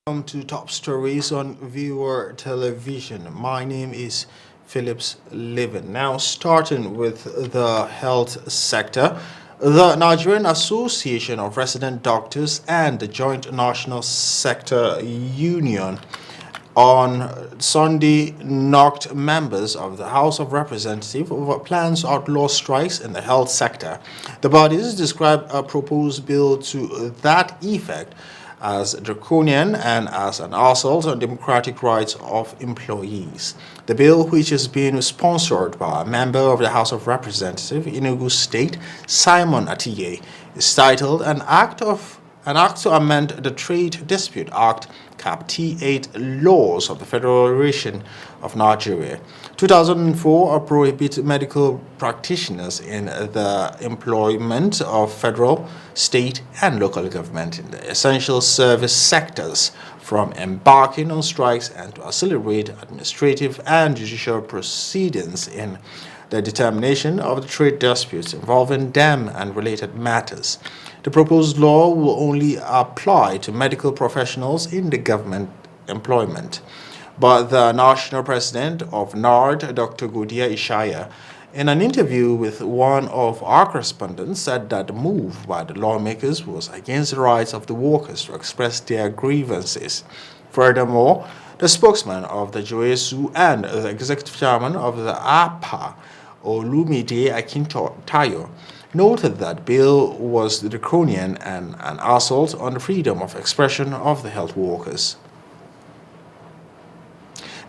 Welcome to Top Stories on Viewer Television. My name is Phillips Livin. Now, starting with the health sector, the Nigerian Association of Resident Doctors and the Joint National Sector Union on Sunday knocked members of the House of Representatives over plans to outlaw strikes in the health sector. The bodies described a proposed bill to that effect as draconian and as an assault on democratic rights of employees. The bill, which is being sponsored by a member of the House of Representatives in Enugu State, Simon Atiye, is titled an act to amend the Trade Dispute Act, Cap T8 laws of the Federation of Nigeria. 2004 prohibit medical practitioners in the employment of federal, state, and local government in the essential service sectors from embarking on strikes and to accelerate administrative and judicial proceedings in the determination of the trade disputes involving them and related matters. The proposed law will only apply to medical professionals in the government employment. But the national president of NARD, Dr. Godia Ishaya, in an interview with one of our correspondents, said that the move by the lawmakers was against the rights of the workers to express their grievances. Furthermore, the spokesman of the JOSU and the executive chairman of the APA, Olumide Akintayo, noted that bill was draconian and an assault on the freedom of expression of the health workers.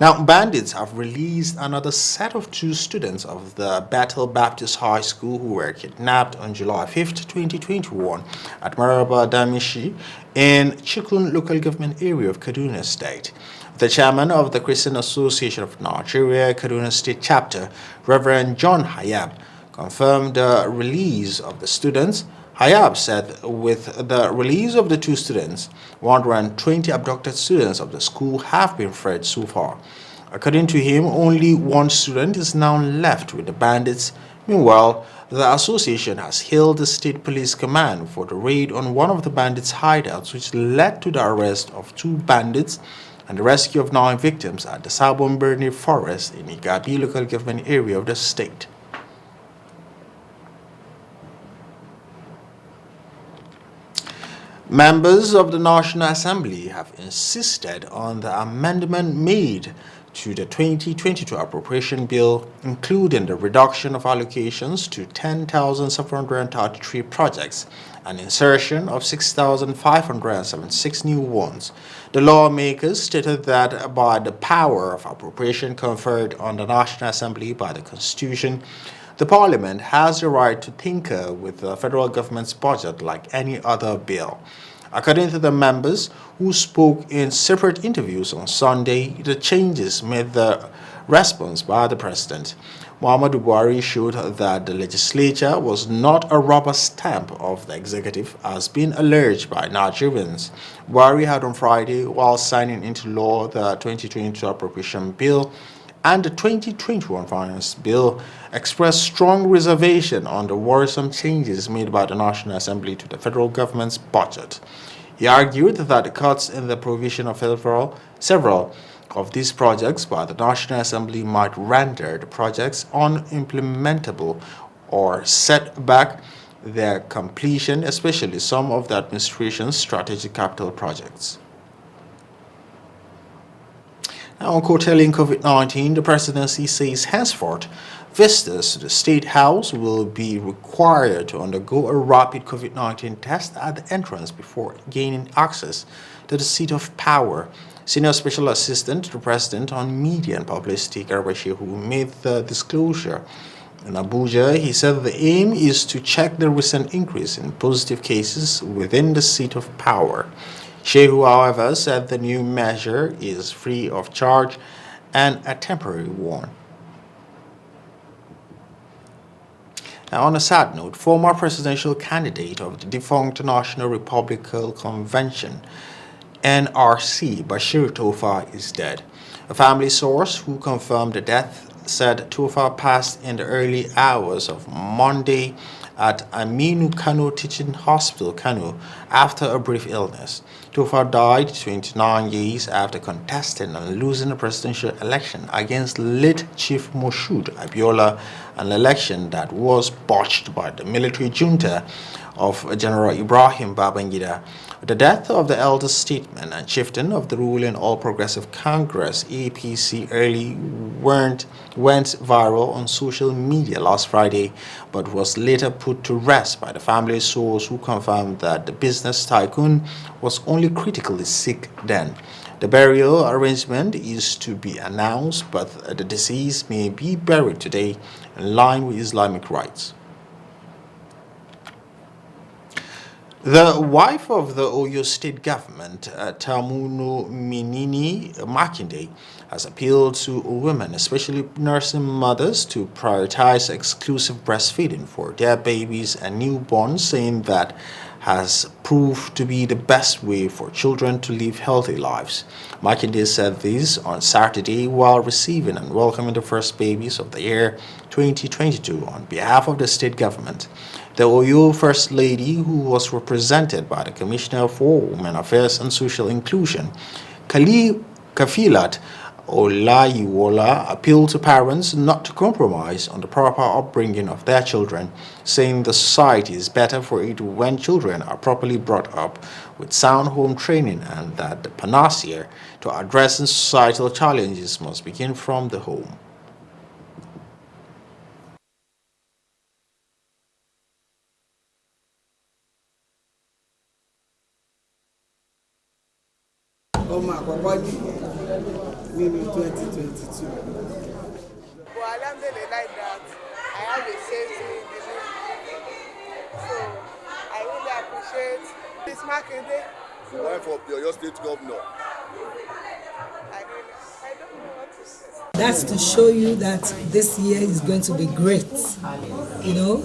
Now, bandits have released another set of two students of the Bethel Baptist High School who were kidnapped on July 5th, 2021 at Maraba Damishi in Chikun local government area of Kaduna State. The chairman of the Christian Association of Nigeria, Kaduna State Chapter, Reverend John Hayab, confirmed the release of the students. Hayab said with the release of the two students, 120 abducted students of the school have been freed so far. According to him, only one student is now left with the bandits. Meanwhile, the association has hailed the state police command for the raid on one of the bandits' hideouts, which led to the arrest of two bandits and the rescue of 9 victims at the Sabon Birni Forest in Igabi local government area of the state. Members of the National Assembly have insisted on the amendment made to the 2022 appropriation bill, including the reduction of allocations to 10,733 projects and insertion of 6,576 new ones. The lawmakers stated that by the power of appropriation conferred on the National Assembly by the Constitution, the Parliament has the right to tinker with the federal government's budget like any other bill. According to the members who spoke in separate interviews on Sunday, the changes made the response by the president, Muhammadu Buhari, showed that the legislature was not a rubber stamp of the executive as being alleged by Nigerians. Buhari had on Friday, while signing into law the 2022 appropriation bill and the 2021 finance bill, expressed strong reservation on the worrisome changes made by the National Assembly to the federal government's budget. He argued that the cuts in the provision of several of these projects by the National Assembly might render the projects unimplementable or set back their completion, especially some of the administration's strategic capital projects. Now, on curtailing COVID-19, the presidency says henceforth, visitors to the State House will be required to undergo a rapid COVID-19 test at the entrance before gaining access to the seat of power. Senior Special Assistant to the President on Media and Publicity, Garba Shehu, made the disclosure. In Abuja, he said the aim is to check the recent increase in positive cases within the seat of power. Shehu, however, said the new measure is free of charge and a temporary one. Now, on a sad note, former presidential candidate of the defunct National Republican Convention, NRC, Bashir Tofa, is dead. A family source who confirmed the death said Tofa passed in the early hours of Monday at Aminu Kano Teaching Hospital, Kano, after a brief illness. Tofa died 29 years after contesting and losing the presidential election against late Chief Moshood Abiola, an election that was botched by the military junta of General Ibrahim Babangida. The death of the elder statesman and chieftain of the ruling All Progressive Congress (APC) early went viral on social media last Friday, but was later put to rest by the family source who confirmed that the business tycoon was only critically sick then. The burial arrangement is to be announced, but the deceased may be buried today in line with Islamic rites. The wife of the Oyo state government, Tamuno Minini Makinde, has appealed to women, especially nursing mothers, to prioritize exclusive breastfeeding for their babies and newborns, saying that has proved to be the best way for children to live healthy lives. Makinde said this on Saturday while receiving and welcoming the first babies of the year 2022 on behalf of the state government. The Oyo First Lady, who was represented by the Commissioner for Women Affairs and Social Inclusion, Kafilat Olayiwola, appealed to parents not to compromise on the proper upbringing of their children, saying the society is better for it when children are properly brought up with sound home training, and that the panacea to addressing societal challenges must begin from the home. Maybe 2022. But alhamdulillah, like that, I have a safety in the room. So I really appreciate this Makinde. The wife of the Oyo State Governor. I don't know what to say. That's to show you that this year is going to be great. You know,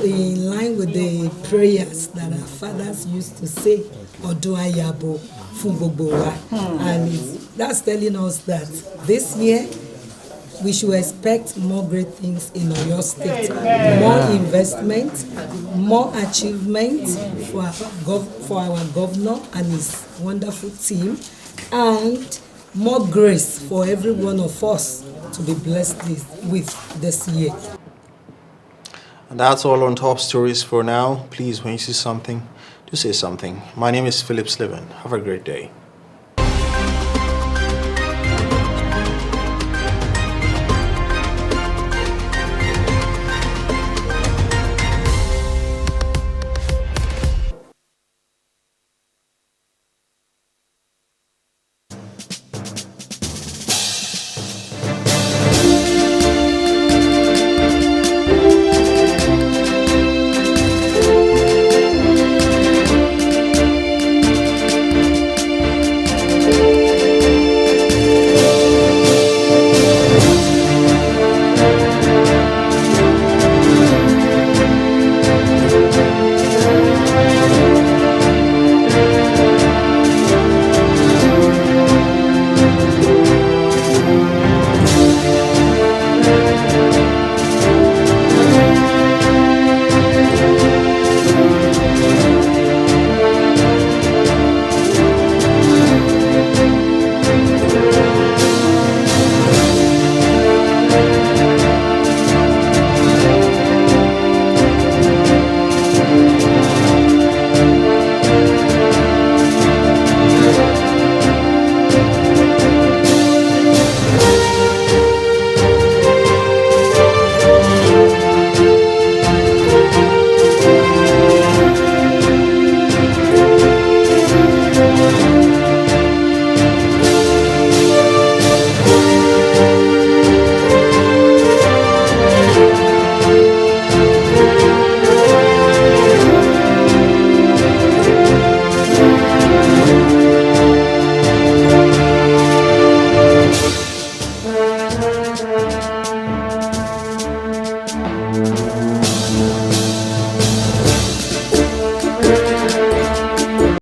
in line with the prayers that our fathers used to say, Odun Ayabo fún gbogbo wa. And that's telling us that this year we should expect more great things in Oyo State, more investment, more achievement for our governor and his wonderful team, and more grace for every one of us to be blessed with this year. And that's all on Top Stories for now. Please, when you see something, do say something. My name is Phillips Livin. Have a great day.